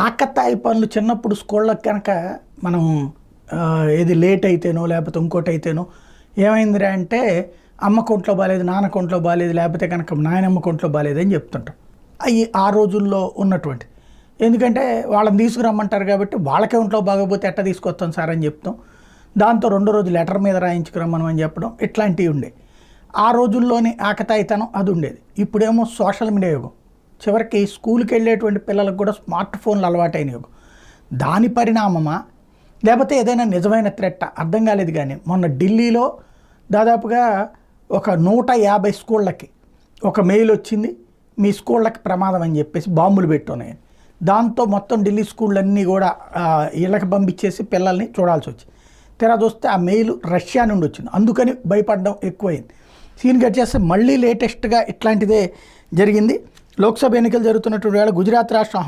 ఆకతాయి పనులు చిన్నప్పుడు స్కూళ్ళకి కనుక మనం ఏది లేట్ అయితేనో లేకపోతే ఇంకోటి అయితేనో ఏమైందిరా అంటే అమ్మ కొంట్లో బాలేదు, నాన్న కొంట్లో బాలేదు, లేకపోతే కనుక నాయనమ్మ కొంట్లో బాలేదు అని చెప్తుంటాం. అవి ఆ రోజుల్లో ఉన్నటువంటి, ఎందుకంటే వాళ్ళని తీసుకురమ్మంటారు కాబట్టి వాళ్ళకే ఒంట్లో బాగోపోతే ఎట్ట తీసుకొస్తాం సార్ అని చెప్తాం. దాంతో రెండో రోజు లెటర్ మీద రాయించుకురమ్మని అని చెప్పడం ఇట్లాంటివి ఉండే. ఆ రోజుల్లోని ఆకతాయితనం అది ఉండేది. ఇప్పుడేమో సోషల్ మీడియా యుగం, చివరికి స్కూల్కి వెళ్ళేటువంటి పిల్లలకు కూడా స్మార్ట్ ఫోన్లు అలవాటైన యుగం. దాని పరిణామమా లేకపోతే ఏదైనా నిజమైన థ్రెట్ అర్థం కాలేదు. కానీ మొన్న ఢిల్లీలో దాదాపుగా ఒక 150 స్కూళ్ళకి ఒక మెయిల్ వచ్చింది, మీ స్కూళ్ళకి ప్రమాదం అని చెప్పేసి బాంబులు పెట్టున్నాయని. దాంతో మొత్తం ఢిల్లీ స్కూళ్ళన్నీ కూడా ఇళ్ళకి పంపించేసి పిల్లల్ని చూడాల్సి వచ్చింది. తెరా చూస్తే ఆ మెయిల్ రష్యా నుండి వచ్చింది, అందుకని భయపడడం ఎక్కువైంది. సీన్ కట్ చేస్తే మళ్ళీ లేటెస్ట్గా ఇట్లాంటిదే జరిగింది. లోక్సభ ఎన్నికలు జరుగుతున్నటువంటి వేళ గుజరాత్ రాష్ట్రం